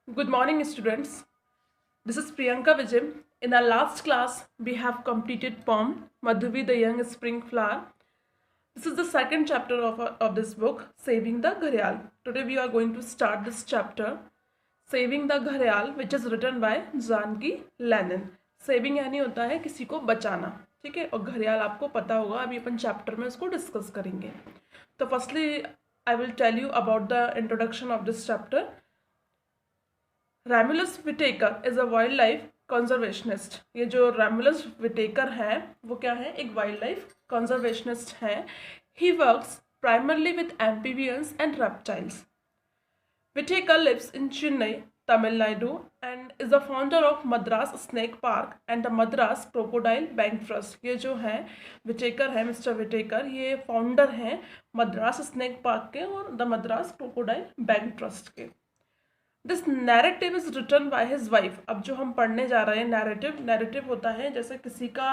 Good morning, students. This is Priyanka Vijay. In our last class, we have completed poem Madhuvi the Young Spring Flower. This is the second chapter of this book, Saving the Gharyal. Today we are going to start this chapter, Saving the Gharyal, which is written by Janaki Lenin. Saving यानी होता है किसी को बचाना, ठीक है, और घड़ियाल आपको पता होगा. अभी अपन चैप्टर में इसको डिस्कस करेंगे. तो firstly I will tell you about the introduction of this chapter. Romulus Whitaker is a wildlife conservationist. ये जो रैमुलस विटेकर है वो क्या है, एक वाइल्ड लाइफ कंजर्वेशनिस्ट है. He works primarily with amphibians and reptiles. Whitaker lives in Chennai, Tamil Nadu, and is the founder of Madras Snake Park and the Madras Crocodile Bank Trust. ये जो है Whittaker है, mister Whittaker, ये founder हैं Madras snake park के और the Madras crocodile bank trust के. This narrative is written by his wife. अब जो हम पढ़ने जा रहे हैं नैरेटिव होता है जैसे किसी का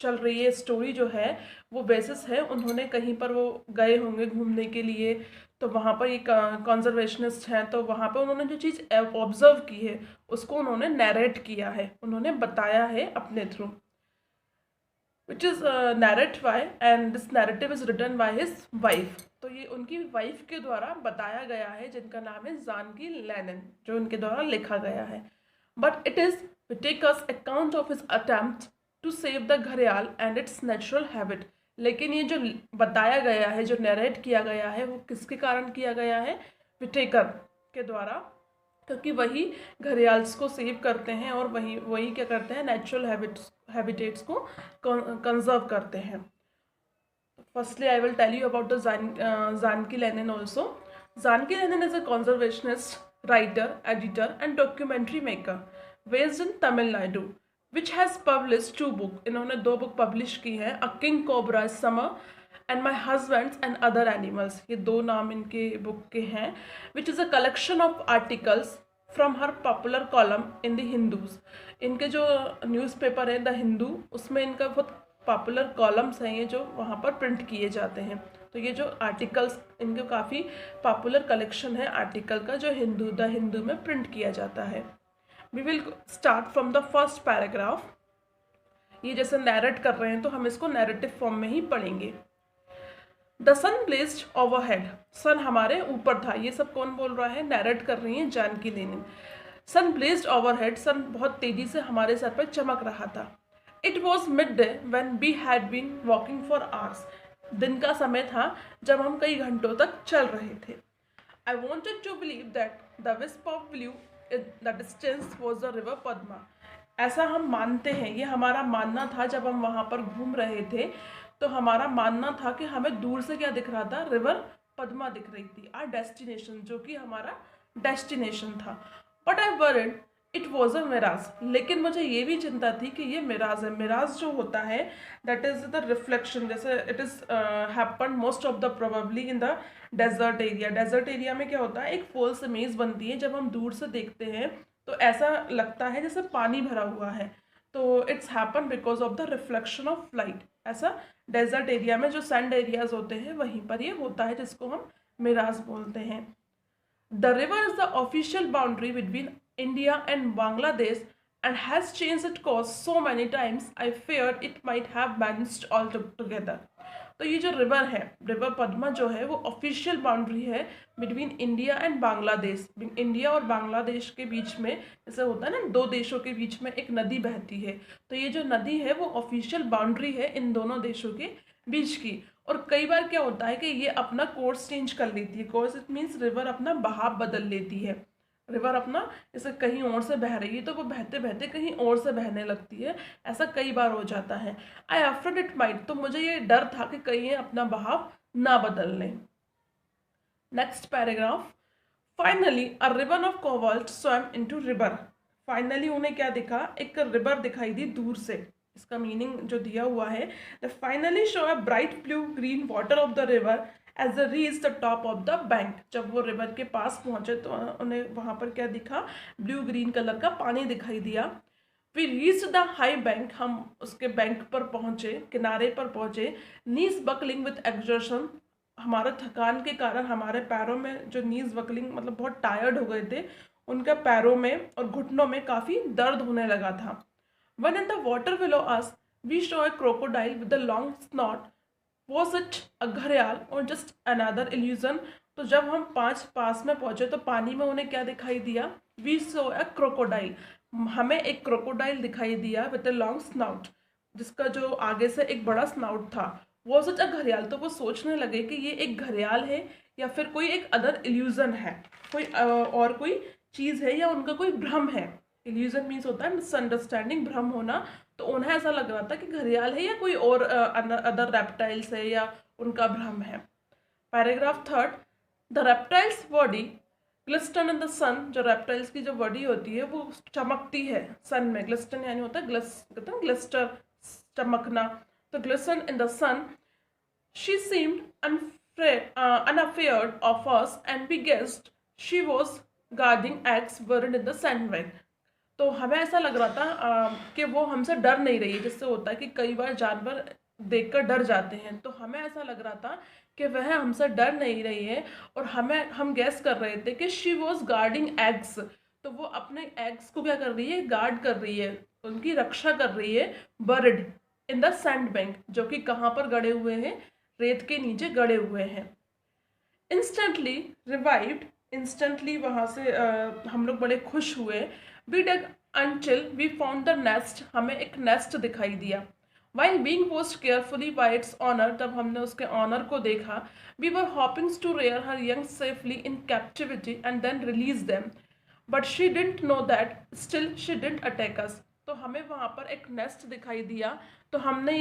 चल रही है स्टोरी जो है वो बेसिस है. उन्होंने कहीं पर वो गए होंगे घूमने के लिए, तो वहाँ पर एक कंजर्वेशनिस्ट हैं, तो वहाँ पर उन्होंने जो चीज़ ऑब्जर्व की है उसको उन्होंने नैरेट किया है, उन्होंने बताया है अपने through, which is narrate by, and this narrative is written by his wife. तो ये उनकी वाइफ के द्वारा बताया गया है, जिनका नाम है जानकी लेनिन, जो उनके द्वारा लिखा गया है. But it is Whitaker's account of his attempt to save the घड़ियाल एंड इट्स नेचुरल हैबिट. लेकिन ये जो बताया गया है, जो नरेट किया गया है, वो किसके कारण किया गया है, विटेकर के द्वारा, क्योंकि वही घड़ियाल्स को सेव करते हैं और वही क्या करते हैं, नेचुरल हैबिटेट्स को कंजर्व करते हैं. Firstly I will tell you about the Janaki Lenin also. Janaki Lenin is a conservationist, writer, editor and documentary maker based in Tamil Nadu, which has published 2 books. इन्होंने 2 बुक पब्लिश की हैं, a king cobra summer and my husbands and other animals. ये 2 नाम इनके book के हैं. Which is a collection of articles from her popular column in the Hindus. इनके जो न्यूज़पेपर है द हिंदू, उसमें इनका बहुत पॉपुलर कॉलम्स हैं, ये जो वहाँ पर प्रिंट किए जाते हैं. तो ये जो आर्टिकल्स, इनके काफ़ी पॉपुलर कलेक्शन है आर्टिकल का, जो द हिंदू में प्रिंट किया जाता है. We will start from the first paragraph. ये जैसे नैरेट कर रहे हैं तो हम इसको नैरेटिव फॉर्म में ही पढ़ेंगे. The sun blessed overhead. Sun हमारे ऊपर था. ये सब कौन बोल रहा है, नैरेट कर रही है Janaki Lenin. Sun blessed overhead. Sun बहुत तेजी से हमारे सर पर चमक रहा था. It was midday when we had been walking for hours. दिन का समय था जब हम कई घंटों तक चल रहे थे. I wanted to believe that the wisp of blue the distance was the river Padma. ऐसा हम मानते हैं, ये हमारा मानना था जब हम वहाँ पर घूम रहे थे, तो हमारा मानना था कि हमें दूर से क्या दिख रहा था, रिवर पद्मा दिख रही थी, आर डेस्टिनेशन, जो कि हमारा डेस्टिनेशन था. But I worried it was a mirage. लेकिन मुझे ये भी चिंता थी कि ये मिराज है. मिराज जो होता है दैट इज द रिफ्लेक्शन, जैसे it is happen most of the probably in the desert area. Desert area में क्या होता है, एक फॉल्स इमेज बनती है. जब हम दूर से देखते हैं तो ऐसा लगता है जैसे पानी भरा हुआ है. तो it's happen because of the reflection of light. ऐसा डेजर्ट एरिया में जो सैंड एरियाज होते हैं वहीं पर ये होता है, जिसको हम मिराज बोलते हैं. The river is the official boundary between India and Bangladesh and has changed its course so many times. I feared it might have vanished altogether. तो ये जो रिवर है, रिवर पद्मा जो है, वो ऑफिशियल बाउंड्री है between India and Bangladesh. India और बांग्लादेश के बीच में जैसे होता है ना, 2 देशों के बीच में एक नदी बहती है. तो ये जो नदी है वो ऑफिशियल बाउंड्री है इन दोनों देशों के बीच की. और कई बार क्या होता है कि ये अपना कोर्स चेंज कर लेती है. कोर्स इट मीन्स रिवर अपना बहाव बदल लेती है. रिवर अपना जैसे कहीं और से बह रही है तो वो बहते बहते कहीं और से बहने लगती है. ऐसा कई बार हो जाता है. आई अफ्रेड इट माइट. तो मुझे ये डर था कि कहीं ये अपना बहाव ना बदल लें. Next paragraph. Finally a ribbon of cobalt swum into river. Finally उन्हें क्या दिखा, एक रिवर दिखाई दी दूर से. इसका मीनिंग जो दिया हुआ है, the finally show a bright blue green water of the river edge the reach the top of the bank. जब वो रिवर के पास पहुंचे तो उन्हें वहाँ पर क्या दिखा, ब्लू ग्रीन कलर का पानी दिखाई दिया. We reach the high bank. हम उसके बैंक पर पहुँचे, किनारे पर पहुँचे. Knees buckling with exertion. हमारा थकान के कारण हमारे पैरों में जो नीज बकलिंग मतलब बहुत टायर्ड हो गए थे, उनका पैरों में और घुटनों में काफ़ी दर्द होने लगा था। When in the water below us, we saw a crocodile with a long snout. Was it a घड़ियाल or just another illusion? तो जब हम पास में पहुंचे तो पानी में उन्हें क्या दिखाई दिया? We saw a crocodile. हमें एक क्रोकोडाइल दिखाई दिया with a long snout, जिसका जो आगे से एक बड़ा स्नाउट था। Was it a घड़ियाल? तो वो सोचने लगे कि ये एक घड़ियाल है या फिर कोई एक अदर इल्यूजन है, कोई और कोई चीज़ है या उनका कोई भ्रम है। इल्यूजन मीन्स होता है मिसअंडरस्टैंडिंग, भ्रम होना। तो उन्हें ऐसा लग रहा था कि घड़ियाल है या कोई और अदर रेप्टाइल्स है या उनका भ्रम है। Paragraph 3, the reptiles body glisten in the sun. जो रेप्टाइल्स की जो बॉडी होती है वो चमकती है सन में। ग्लिस्टन यानी होता है ग्लिस्टर, चमकना। तो glisten in the sun. She seemed unafraid of us and we guessed she was guarding eggs buried in the sandbag. तो हमें ऐसा लग रहा था कि वो हमसे डर नहीं रही है। जिससे होता है कि कई बार जानवर देखकर डर जाते हैं, तो हमें ऐसा लग रहा था कि वह हमसे डर नहीं रही है और हम गैस कर रहे थे कि शी वॉज गार्डिंग एग्स। तो वो अपने एग्स को क्या कर रही है? गार्ड कर रही है, उनकी रक्षा कर रही है। Bird in the sand bank, जो कि कहाँ पर गड़े हुए हैं? रेत के नीचे गड़े हुए हैं। इंस्टेंटली रिवाइव्ड, इंस्टेंटली वहाँ से हम लोग बड़े खुश हुए। We dug until we found the nest, हमें एक नेस्ट दिखाई दिया। While being watched carefully by its owner, जब हमने उसके ऑनर को देखा, we were hoping to rear her young safely in captivity and then release them, but she didn't know that, still she didn't attack us. तो हमें वहाँ पर एक नेस्ट दिखाई दिया, तो हमने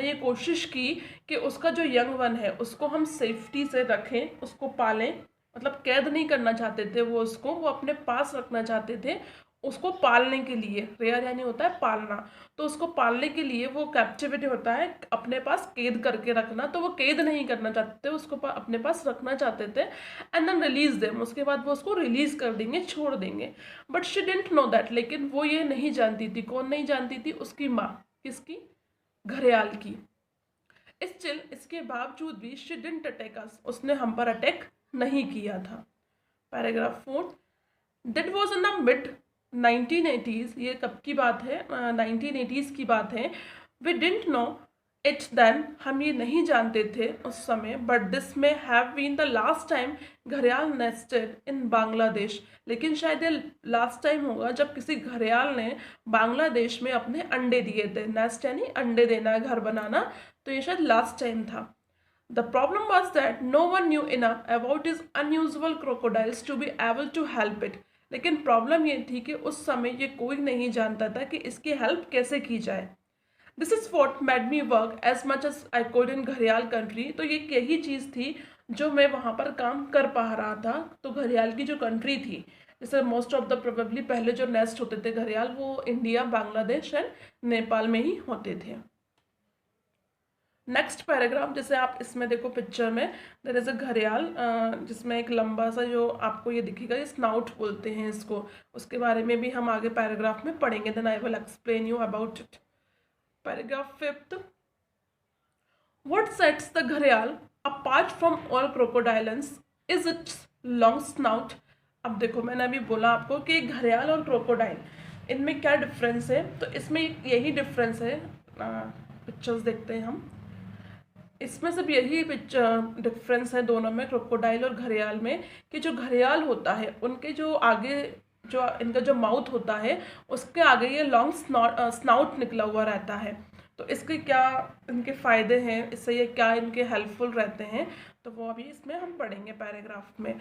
ये कोशिश की कि उसका जो यंग वन है उसको हम सेफ्टी से रखें, उसको पालें। मतलब कैद नहीं करना चाहते थे वो उसको, वो अपने पास रखना चाहते थे उसको पालने के लिए। रेयर यानी होता है पालना, तो उसको पालने के लिए वो कैप्टिविटी होता है अपने पास कैद करके रखना। तो वो कैद नहीं करना चाहते थे, उसको अपने पास रखना चाहते थे। एंड देन रिलीज देम, उसके बाद वो उसको रिलीज कर देंगे, छोड़ देंगे। But she didn't know that, लेकिन वो ये नहीं जानती थी। कौन नहीं जानती थी? उसकी माँ। किसकी? घड़ियाल की। स्टिल, इसके बावजूद भी शी डिडंट अटैक अस, उसने हम पर अटैक नहीं किया था। Paragraph 4, that was in the mid 1980s, ये कब की बात है? 1980s की बात है। We didn't know it then, हम ये नहीं जानते थे उस समय। But this may have been the last time घड़ियाल नेस्टेड इन बांग्लादेश, लेकिन शायद ये लास्ट टाइम होगा जब किसी घड़ियाल ने बांग्लादेश में अपने अंडे दिए थे। नेस्ट यानी अंडे देना, घर बनाना, तो ये शायद लास्ट टाइम था। The problem was that no one knew enough about his unusual crocodiles to be able to help it. लेकिन प्रॉब्लम ये थी कि उस समय ये कोई नहीं जानता था कि इसकी हेल्प कैसे की जाए। This is what made me work as much as I could in घड़ियाल कंट्री। तो ये यही चीज़ थी जो मैं वहाँ पर काम कर पा रहा था। तो घड़ियाल की जो कंट्री थी, जैसे मोस्ट ऑफ द प्रोबेबली पहले जो नेस्ट होते थे घड़ियाल, वो इंडिया, बांग्लादेश एंड नेपाल में ही होते थे। नेक्स्ट पैराग्राफ, जैसे आप इसमें देखो पिक्चर में, देयर इज अ घड़ियाल जिसमें एक लंबा सा जो आपको ये दिखेगा, ये स्नाउट बोलते हैं इसको। उसके बारे में भी हम आगे पैराग्राफ में पढ़ेंगे। Then I will explain you about it. Paragraph 5, what sets the घड़ियाल apart from all crocodiles is its long snout. अब देखो, मैंने अभी बोला आपको कि घड़ियाल और क्रोकोडाइल, इनमें क्या डिफरेंस है? तो इसमें यही डिफरेंस है। पिक्चर्स देखते हैं हम, इसमें सब यही डिफरेंस है दोनों में, क्रोकोडाइल और घड़ियाल में, कि जो घड़ियाल होता है उनके जो आगे जो इनका जो माउथ होता है उसके आगे ये लॉन्ग स्नाउट निकला हुआ रहता है। तो इसके क्या इनके फ़ायदे हैं, इससे ये क्या इनके हेल्पफुल रहते हैं, तो वो अभी इसमें हम पढ़ेंगे पैराग्राफ में।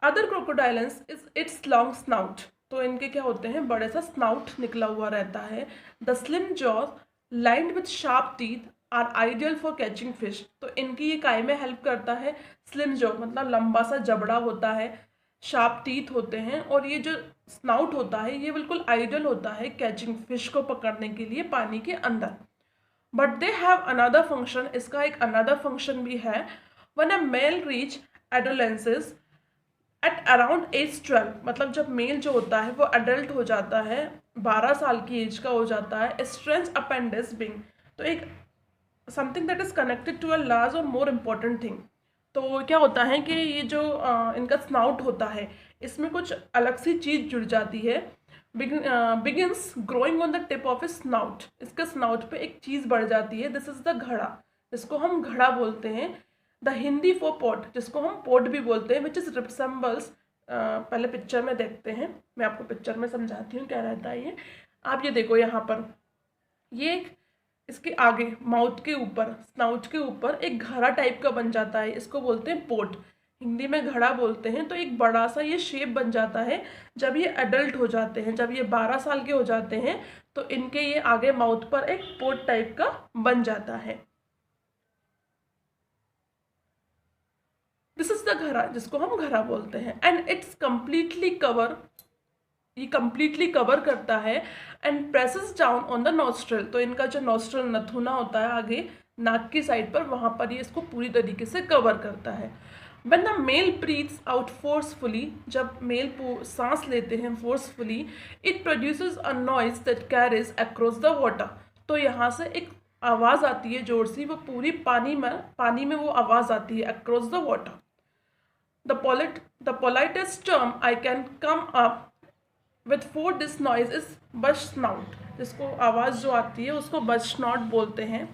Other crocodiles is its long snout, तो इनके क्या होते हैं? बड़े सा स्नाउट निकला हुआ रहता है। The slim jaws lined with sharp teeth are ideal for catching fish. तो इनकी ये काय में हेल्प करता है? स्लिम जॉ मतलब लंबा सा जबड़ा होता है, शार्प टीथ होते हैं, और ये जो स्नाउट होता है ये बिल्कुल आइडियल होता है कैचिंग फिश को पकड़ने के लिए पानी के अंदर। But they have another function, इसका एक अनदर फंक्शन भी है। When a male reach adolescence at around age 12, मतलब जब मेल जो होता है वो अडल्ट हो जाता है, 12 साल की एज का हो जाता है। स्ट्रेंज अपेंडिस बिंग, तो एक something that is connected to a large or more important thing. तो क्या होता है कि ये जो इनका स्नाउट होता है इसमें कुछ अलग सी चीज़ जुड़ जाती है। Begins growing on the tip of A snout, इसके स्नाउट पे एक चीज़ बढ़ जाती है। दिस इज द घड़ा, जिसको हम घड़ा बोलते हैं। द हिंदी फॉर पॉट, जिसको हम पोट भी बोलते हैं, विच इज रिप्सेम्बल्स। पहले पिक्चर में देखते हैं, मैं आपको पिक्चर में समझाती हूँ क्या रहता है ये। आप ये देखो यहाँ पर, ये एक इसके आगे माउथ के ऊपर, स्नाउट के ऊपर एक घड़ा टाइप का बन जाता है, इसको बोलते हैं पोट, हिंदी में घड़ा बोलते हैं। तो एक बड़ा सा ये शेप बन जाता है जब ये एडल्ट हो जाते हैं, जब ये 12 साल के हो जाते हैं तो इनके ये आगे माउथ पर एक पोट टाइप का बन जाता है। दिस इज द घड़ा, जिसको हम घड़ा बोलते हैं। एंड इट्स कंप्लीटली कवर, ये कंप्लीटली कवर करता है। And presses down on the nostril, तो इनका जो नॉस्ट्रल नथुना होता है आगे नाक की साइड पर, वहाँ पर ये इसको पूरी तरीके से कवर करता है। When the male breathes out forcefully, जब मेल सांस लेते हैं forcefully, it produces a noise that carries across the water, तो यहाँ से एक आवाज़ आती है जोर सी, वो पूरी पानी में वो आवाज़ आती है, across the water. The politest term I can come up with for this noise is bush snout, जिसको आवाज़ जो आती है उसको bush snout बोलते हैं।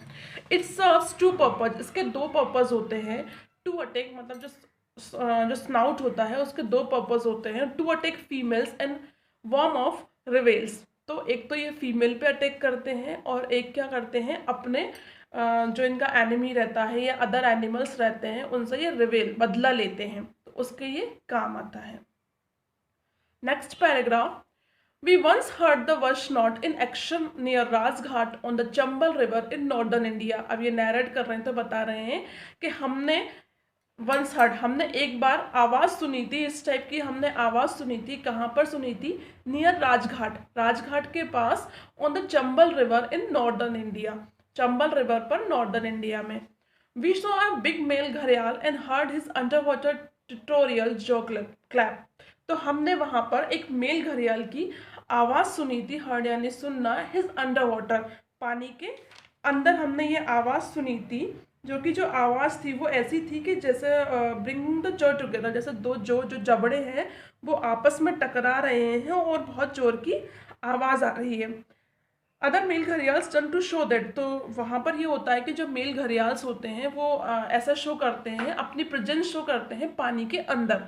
It serves two purpose, इसके दो पर्पज़ होते हैं। टू अटैक, मतलब जो स्नाउट होता है उसके दो पर्पज़ होते हैं। To attack females and warm of rivals, तो एक तो ये फीमेल पे अटैक करते हैं और एक क्या करते हैं, अपने जो इनका एनिमी रहता है या अदर एनिमल्स रहते हैं उनसे ये रिवेल, बदला लेते हैं, तो उसके ये काम आता है। Next paragraph, We once heard the Vaishnava in action near Rajghat on the Chambal River in northern India. अब ये नैरेट कर रहे हैं तो बता रहे हैं कि हमने once heard, हमने एक बार आवाज़ सुनी थी, इस टाइप की हमने आवाज़ सुनी थी। कहाँ पर सुनी थी? नियर राजघाट, राजघाट के पास, on the Chambal river in northern India, Chambal river पर नॉर्दर्न इंडिया में। We saw a big male घड़ियाल and heard his underwater tutorial jaw clap. तो हमने वहाँ पर एक मेल घड़ियाल की आवाज़ सुनी थी, हर्ड यानी सुनना, हिज अंडर वाटर, पानी के अंदर हमने ये आवाज़ सुनी थी, जो कि जो आवाज़ थी वो ऐसी थी कि जैसे ब्रिंग द जॉ टुगेदर, जैसे दो जो जबड़े हैं वो आपस में टकरा रहे हैं और बहुत जोर की आवाज़ आ रही है। Other male gharials turn to show that, तो वहाँ पर ये होता है कि जो मेल घड़ियाल्स होते हैं वो ऐसा शो करते हैं, अपनी प्रेजेंस शो करते हैं पानी के अंदर।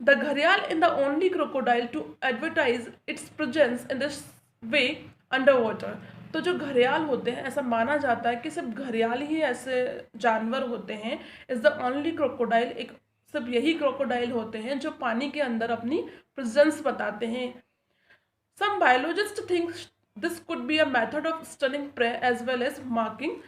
The gharial is the only crocodile to advertise its presence in this way underwater. तो जो घड़ियाल होते हैं, ऐसा माना जाता है कि सिर्फ घड़ियाल ही ऐसे जानवर होते हैं, इज द ओनली क्रोकोडाइल, एक सिर्फ यही क्रोकोडाइल होते हैं जो पानी के अंदर अपनी प्रेजेंस बताते हैं। Some biologists think this could be a method of stunning prey as well as marking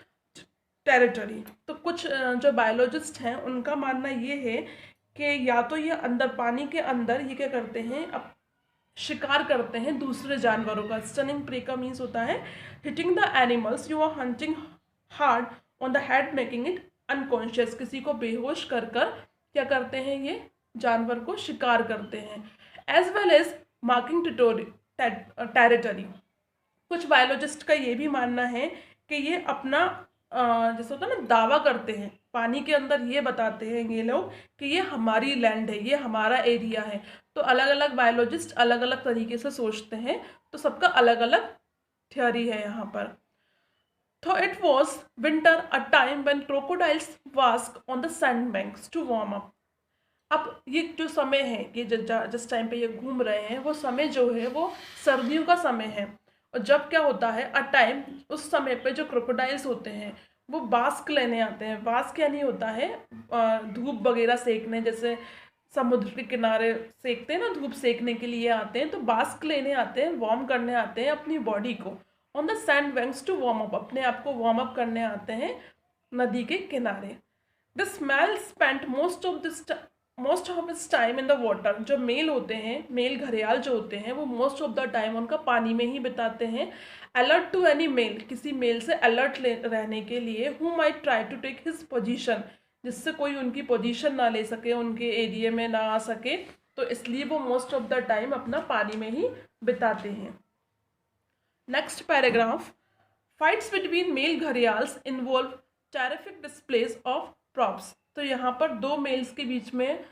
territory. तो कुछ जो बायोलॉजिस्ट हैं उनका मानना ये है कि या तो ये अंदर पानी के अंदर ये क्या करते हैं, अब शिकार करते हैं दूसरे जानवरों का। स्टनिंग प्रे का मीन्स होता है hitting the animals you are hunting hard on the head making it unconscious, किसी को बेहोश कर कर क्या करते हैं, ये जानवर को शिकार करते हैं। As well as marking territory, कुछ बायोलॉजिस्ट का ये भी मानना है कि ये अपना जैसे होता है ना, दावा करते हैं पानी के अंदर, ये बताते हैं ये लोग कि ये हमारी लैंड है, ये हमारा एरिया है। तो अलग अलग बायोलॉजिस्ट अलग अलग तरीके से सोचते हैं, तो सबका अलग अलग थ्योरी है यहाँ पर। तो it was winter, a time when crocodiles bask on the sand banks to warm up. अब ये जो समय है, ये जिस टाइम पे ये घूम रहे हैं, वो समय जो है वो सर्दियों का समय है। और जब क्या होता है, अ टाइम, उस समय पे जो क्रोकोडाइल्स होते हैं वो बास्क लेने आते हैं। बास्क क्या नहीं होता है, धूप वगैरह सेकने, जैसे समुद्र के किनारे सेकते हैं ना, धूप सेकने के लिए आते हैं, तो बास्क लेने आते हैं, वार्म करने आते हैं अपनी बॉडी को। On the sand banks to warm up, अपने आप को वार्म अप करने आते हैं नदी के किनारे। The smell spent most of its time in the water, जो मेल होते हैं, मेल घड़ियाल जो होते हैं, वो मोस्ट ऑफ द टाइम उनका पानी में ही बिताते हैं। अलर्ट टू एनी मेल, किसी मेल से अलर्ट रहने के लिए, who might try to take his position, जिससे कोई उनकी पोजीशन ना ले सके, उनके एरिया में ना आ सके, तो इसलिए वो मोस्ट ऑफ द टाइम अपना पानी में ही बिताते हैं। Next paragraph, fights between mail gharials involve terrific displace of props. तो यहाँ पर दो मेल्स के बीच में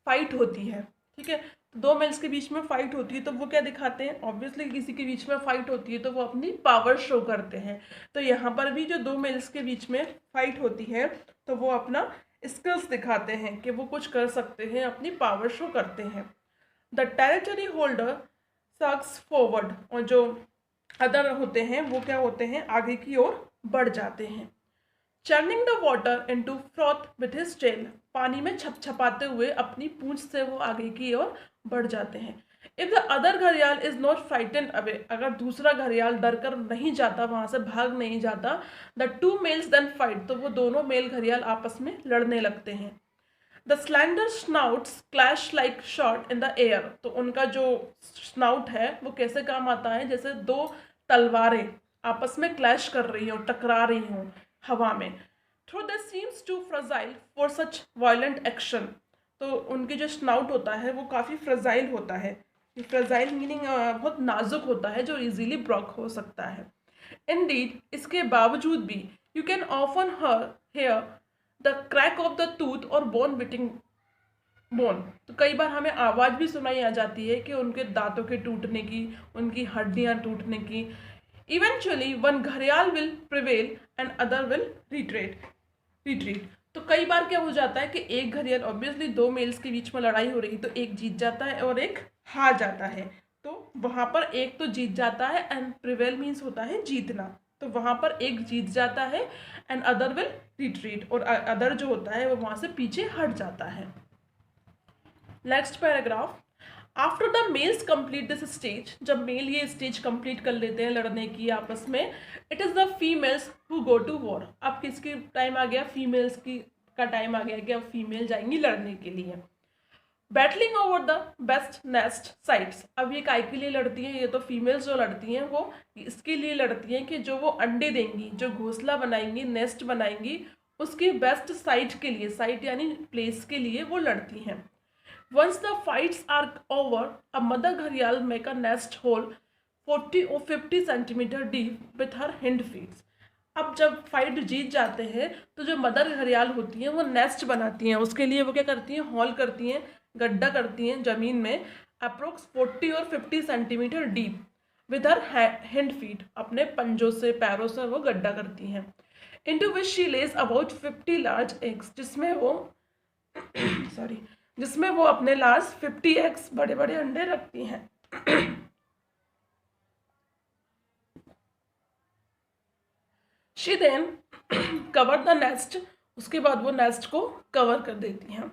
फाइट होती है, ठीक है। तो दो मेल्स के बीच में फाइट होती है तो वो क्या दिखाते हैं, ऑब्वियसली किसी के बीच में फाइट होती है तो वो अपनी पावर शो करते हैं। तो यहाँ पर भी जो दो मेल्स के बीच में फाइट होती है तो वो अपना स्किल्स दिखाते हैं कि वो कुछ कर सकते हैं, अपनी पावर शो करते हैं। The territory holder sucks forward, और जो अदर होते हैं वो क्या होते हैं, आगे की ओर बढ़ जाते हैं। Churning the water into froth with his tail, पानी में छपछपाते हुए अपनी पूंछ से वो आगे की ओर बढ़ जाते हैं। इफ द अदर घड़ियाल इज नॉट फ्राइटन अवे, अगर दूसरा घड़ियाल डर कर नहीं जाता, वहां से भाग नहीं जाता, the two males then fight, तो वो दोनों मेल घड़ियाल आपस में लड़ने लगते हैं। The slender snouts clash like shot in the air, तो उनका जो स्नाउट है वो कैसे काम आता है, जैसे दो तलवारें आपस में क्लैश कर रही हो, टकरा रही हों हवा में। Though they seems too fragile for such violent action, तो उनकी जो स्नाउट होता है वो काफ़ी फ्रजाइल होता है। फ्रजाइल मीनिंग बहुत नाजुक होता है, जो इजीली ब्रॉक हो सकता है। इंडीड, इसके बावजूद भी, you can often hear the crack of the tooth or bone biting bone, तो कई बार हमें आवाज़ भी सुनाई आ जाती है कि उनके दांतों के टूटने की, उनकी हड्डियां टूटने की। इवेंचुअली वन घड़ियाल will prevail and other will retreat, तो कई बार क्या हो जाता है कि एक घड़ियाल, ऑब्वियसली दो मेल्स के बीच में लड़ाई हो रही तो एक जीत जाता है और एक हार जाता है, तो वहाँ पर एक तो जीत जाता है, एंड प्रिवेल मीन्स होता है जीतना, तो वहाँ पर एक जीत जाता है एंड अदर विल रिट्रीट, और अदर जो होता है वो वहाँ से पीछे हट जाता है। Next paragraph, after the males complete this stage, जब मेल ये स्टेज कंप्लीट कर लेते हैं लड़ने की आपस में, it is the females who go to war, अब किसकी टाइम आ गया, फीमेल्स की का टाइम आ गया कि अब फीमेल जाएंगी लड़ने के लिए। Battling over the best nest sites, अब ये काय के लिए लड़ती हैं, ये तो फीमेल्स जो लड़ती हैं वो इसके लिए लड़ती हैं कि जो वो अंडे देंगी, जो घोंसला बनाएंगी, नेस्ट बनाएंगी, उसकी बेस्ट साइट के लिए, साइट यानी प्लेस के लिए वो लड़ती हैं। Once the fights are over, a mother घड़ियाल make a nest hole 40 or 50 centimeter deep with her hind feet. अब जब फाइट जीत जाते हैं तो जो मदर घड़ियाल होती हैं वो नेस्ट बनाती हैं, उसके लिए वो क्या करती हैं, हॉल करती हैं, गड्ढा करती हैं ज़मीन में, अप्रोक्स 40 और 50 centimetre deep with her hind feet, अपने पंजों से, पैरों से वो गड्ढा करती हैं। Into which she lays about 50 large eggs, जिसमें वो जिसमें वो अपने लास्ट 50 एग्स, बड़े बड़े अंडे रखती हैं। She then cover the nest, उसके बाद वो नेस्ट को कवर कर देती हैं।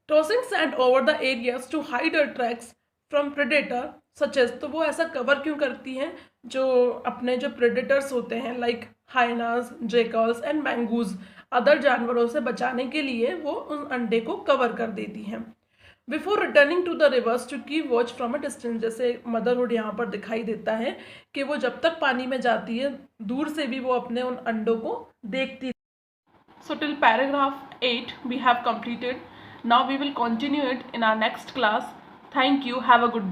Tossing sand over the areas to hide her tracks from predator such as, तो वो ऐसा कवर क्यों करती हैं, जो अपने जो प्रेडेटर्स होते हैं like hyenas, jackals and mongoose, other जानवरों से बचाने के लिए वो उन अंडे को कवर कर देती हैं। Before returning to the rivers to keep watch from a distance, जैसे मदरहुड यहाँ पर दिखाई देता है कि वो जब तक पानी में जाती है दूर से भी वो अपने उन अंडों को देखती। So till paragraph 8 we have completed. Now we will continue it in our next class. Thank you. Have a good day.